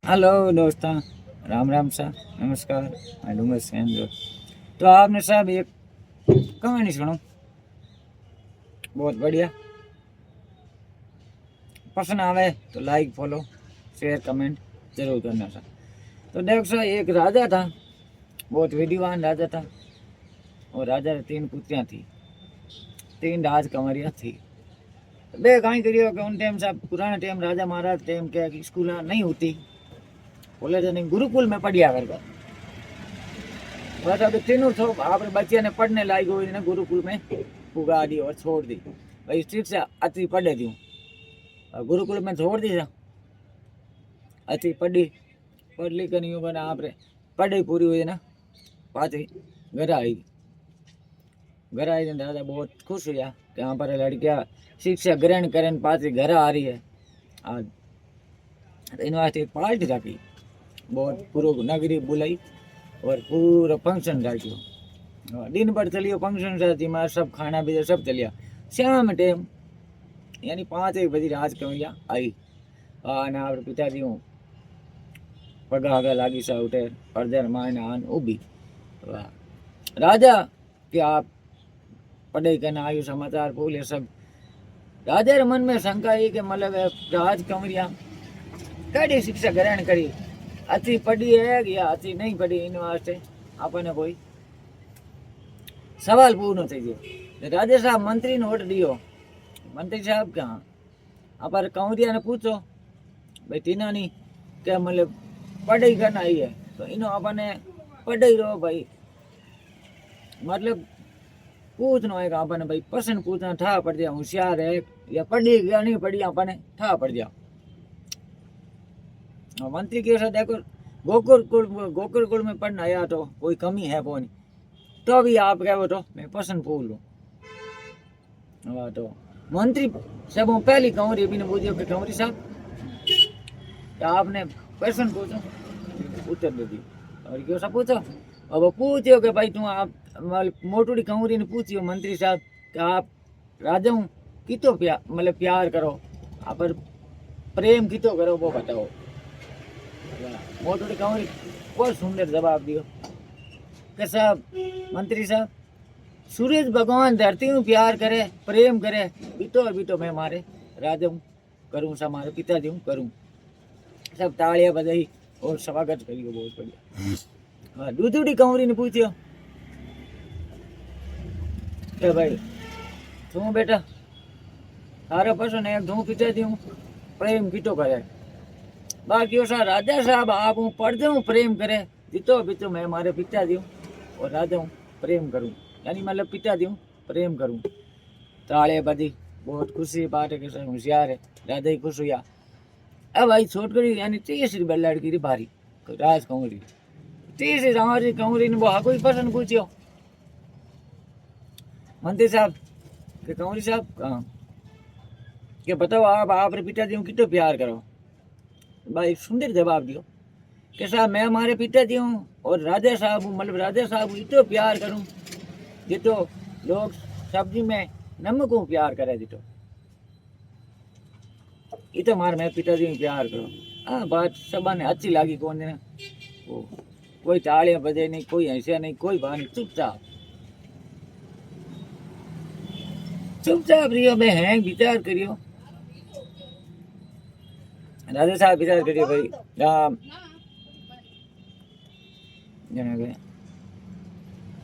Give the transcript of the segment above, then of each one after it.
Hello दोस्तों, राम राम सा नमस्कार। मैं डूंगर से जो तो आपने साहब एक कहानी सुनो, बहुत बढ़िया। पसंद आवे तो लाइक फॉलो शेयर कमेंट जरूर करना सा। तो देखो सा, एक राजा था, बहुत विद्वान राजा था। और राजा ने तीन पुत्रियां थी, तीन राजकुमारियां थी। बे कहीं करियो कि उन टाइम साहब पुराने टाइम राजा महाराज टाइम के स्कूल नहीं होती, कॉलेज नहीं, गुरुकुल में पढ़िया करता। बस अब तीनों तो आप बच्चे ने पढ़ने लायक हुई ने गुरुकुल में पुगा दी और छोड़ दी। भाई ठीक से अति पढ़े दी, गुरुकुल में छोड़ दी, अति पढ़ी, पढ़ लिख नहीं होगा ना। आप पढ़ाई पूरी हुई ना, पाची घर आई। घर आई दादा बहुत खुश हुआ कि यहाँ पर लड़कियाँ शिक्षा ग्रहण करें, पाची घर आ रही है। आज यूनिवर्सिटी एक पार्टी रखी, बहुत पूरा नगरी बुलाई और पूरा फंक्शन राख्यो। दिन भर चलियो फंक्शन साथी में, सब खाना पीना सब चलिया। शाम टाइम यानी 5-1 बजे राजकुमारिया आई અને આપણે પિતાજી હું પગા આગળ લાગી સા ઉઠે અડધેર માયને આન ઊભી। राजा कि आप पढ़ाई करने आयु समाचार बोले सब। राजा रे मन में शंका है कि मतलब राजकुमारिया कड़ी शिक्षा ग्रहण करी, अच्छी पढ़ी है या अच्छी नहीं पढ़ी, इन वास्ते आपने कोई सवाल पूछना चाहिए। राजा साहब मंत्री ने वोट दियो, मंत्री साहब कहाँ आप कंवरिया ने पूछो भाई तीना नहीं क्या मतलब पढ़ाई करना आई है, तो इनो आपने पढ़ाई रहो भाई, मतलब पूछना है आपने भाई प्रश्न पूछना था पड़ जाए, होशियार है या पढ़ी या नहीं पढ़ी आपने था पड़ जाओ। मंत्री के साथ देखो गोकुल कुल में पढ़ना आया तो कोई कमी है वो नहीं, तो भी आप कहो तो मैं प्रश्न पूछ लूँ। तो मंत्री सब पहली कंवरी भी ने पूछो कि कंवरी साहब आपने क्वेश्चन पूछो, उत्तर दे दियो। और क्यों सा पूछो, अब पूछो कि भाई तू आप मोटूड़ी कंवरी ने पूछियो मंत्री साहब कि आप राजा हूँ कितो मतलब प्यार करो, आप पर प्रेम कितो करो वो बताओ। मोटूड़ी कंवरी बहुत सुंदर जवाब दियो कि साहब मंत्री साहब सूरज भगवान धरती हूँ प्यार करे प्रेम करे, बीतो मैं मारे राजा हूँ करूँ सा, मारे पिताजी हूँ करूँ। सब तालियां बजाई और स्वागत करियो, बहुत बढ़िया। हाँ, दूसरी कंवरी ने पूछियो कि भाई तू बेटा तारा पसंद है तू पिताजी हूँ प्रेम कितो करे, बाकी सा राजा साहब आप हूँ पढ़ते हूँ प्रेम करे, बीतो मैं मारे पिताजी हूँ और राजा हूँ प्रेम करूँ, यानी मतलब पिताजी हूँ प्रेम करूँ। तालियां बजी, बहुत खुशी बात है कि होशियार है, राजा ही खुश हुआ। अब भाई छोटकरी यानी तीसरी लड़की री भारी राजकुमारी, तीसरी हमारी कंवरी ने वो कोई प्रश्न पूछियो मंत्री साहब कि कंवरी साहब कहाँ कि बताओ आप रे पिताजी हूँ कितो प्यार करो। भाई सुंदर जवाब दियो कि साहब मैं हमारे पिताजी हूँ और राजा साहब हूँ, मतलब राजा साहब इतो प्यार करूँ जितो लोग सब्जी में नमक हूँ प्यार करे, जितो ये तो मार मैं पिताजी में प्यार करो। हाँ बात सबने अच्छी लगी, कौन ने वो कोई तालियां बजे नहीं, कोई हंसे नहीं, कोई बात नहीं, चुपचाप चुपचाप रहियो। मैं हैं विचार करियो, राजा साहब विचार करियो भाई राम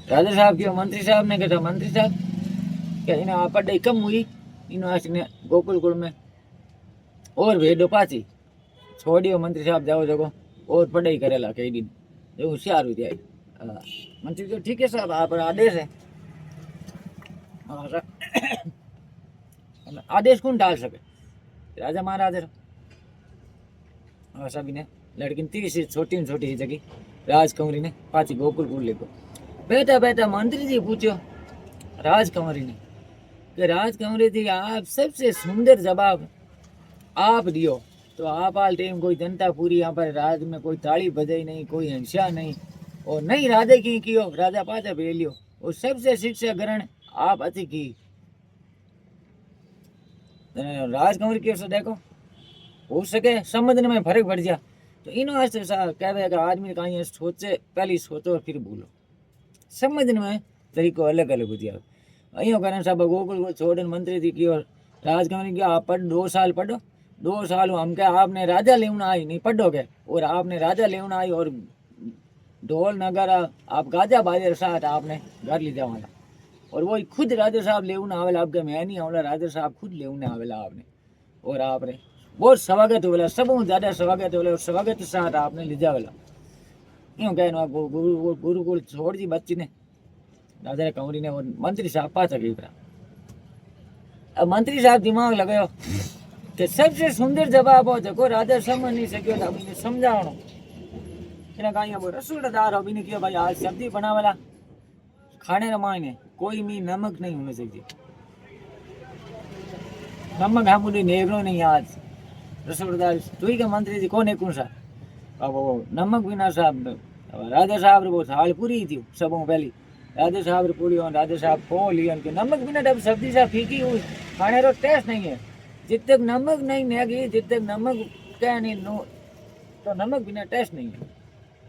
राजा साहब क्यों मंत्री साहब ने कहा मंत्री साहब क्या इन्हें आप पढ़ाई कम हुई यूनिवर्सिटी ने गोकुल कुल में और भेजो पाची छोड़ियो मंत्री साहब जाओ जगो और पढ़ाई करेला कई दिन जो होशियार हो जाए। मंत्री तो ठीक है साहब आप आदेश है। आदेश कौन डाल सके, राजा महाराज। सभी ने लड़की तीसरी छोटी जगह राजकुमारी ने पाची गोकुल कुल लेको बैठा बैठा मंत्री जी पूछो राजकुमारी ने कि राजकुमारी जी आप सबसे सुंदर जवाब आप दियो, तो आप आल टाइम कोई जनता पूरी यहाँ पर राज में कोई ताली बजाई नहीं, कोई हिंसा नहीं, और नहीं राजा की कियो राजा पाचा भेलियो, और सबसे शिक्षा ग्रहण आप अच्छी की। राजकुमारी की देखो हो सके समझने में फर्क पड़ गया तो इन वास्ते सा कहवे आदमी कहीं सोचे पहली सोचो और फिर बोलो। समझने में तरीको अलग अलग होती है। अँ करण साहब गोकुल को छोड़ मंत्री जी की और राजकमल की आप 2 साल पढ़ो, 2 साल हम क्या आपने राजा लेना आई नहीं पढ़ोगे, और आपने राजा लेना आई और ढोल नगर आप गाजा बाजे साथ आपने घर ली जावाला, और वो खुद राजा साहब लेना आवेला आपके मैं नहीं आवेला, राजा साहब खुद लेना आवेला आपने, और आपने बहुत स्वागत होवेला, सब ज़्यादा स्वागत होवेला, और स्वागत साथ आपने ले जावेला। क्यों कहना गुरुकुल छोड़ दी बच्ची ने राजा कंवरी ने, और मंत्री साहब पास गई। अब मंत्री साहब दिमाग लगायो कि सबसे सुंदर जवाब हो देखो राजा समझ नहीं सको तो अभी समझावनो एना कहीं वो रसोईदार अभी ने किया भाई आज सब्जी बनावेला खाने रमाने कोई मी नमक नहीं होने चाहिए, नमक हम मुझे नेगरो नहीं आज रसोईदार तुई के मंत्री जी कौन है कौन सा अब वो नमक बिना साहब राजा साहब वो थाल पूरी थी सबों पहली राजा साहब पूरी और राजा साहब को लियन के नमक बिना तब सब्जी सा फीकी हुई खाने रो टेस्ट नहीं है, जब तक नमक नहीं नेगी जब तक नमक क्या नहीं नो तो नमक बिना टेस्ट नहीं है।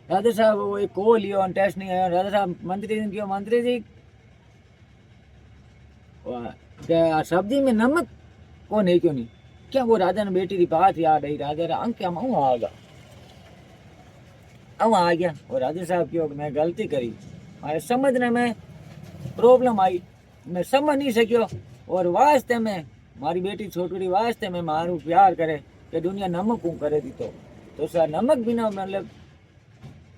राजा साहब वो एक को लियो और टेस्ट नहीं है, राजा साहब मंत्री जी क्यों मंत्री जी क्या सब्जी में नमक को नहीं क्यों नहीं, क्या वो राजा ने बेटी की बात याद आई, राजा रा अंक क्या आ गया और राजा साहब क्यों मैं गलती करी, मारे समझने में प्रॉब्लम आई, मैं समझ नहीं सकियो, और वास्ते में मारी बेटी छोटड़ी वास्ते में मारू प्यार करे कि दुनिया नमक हूँ करे दी तो सर नमक बिना मतलब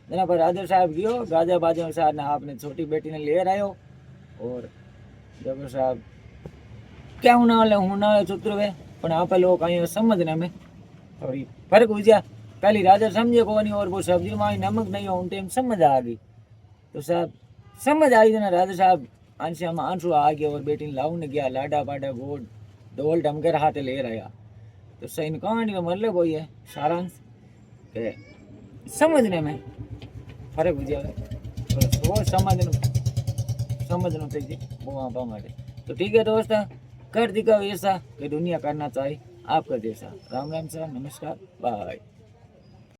जना पर राजा साहब गयो गाजा बाजा साहब ने आपने छोटी बेटी ने ले आयो, और जब साहब क्या हूँ चुत्र वे पर आप लोग कहीं समझने में थोड़ी फर्क हो गया, पहली राजा समझे को नहीं और वो सब्जी में नमक नहीं हो उन टाइम समझ आ गई, तो साहब समझ आई ना राजा साहब आंसू आ गया और बेटी लाऊन गया लाडा पाडा गोड ढोल ढमकर हाथ ले रहा, तो सही कहानी का मतलब वही है सारांश के समझने में फर्क हो जाए तो समझना चाहिए वो वहाँ हमारे। तो ठीक है दोस्त कर दिखाओ ऐसा कि दुनिया करना चाहिए आपका जैसा। राम राम सर, नमस्कार, बाय।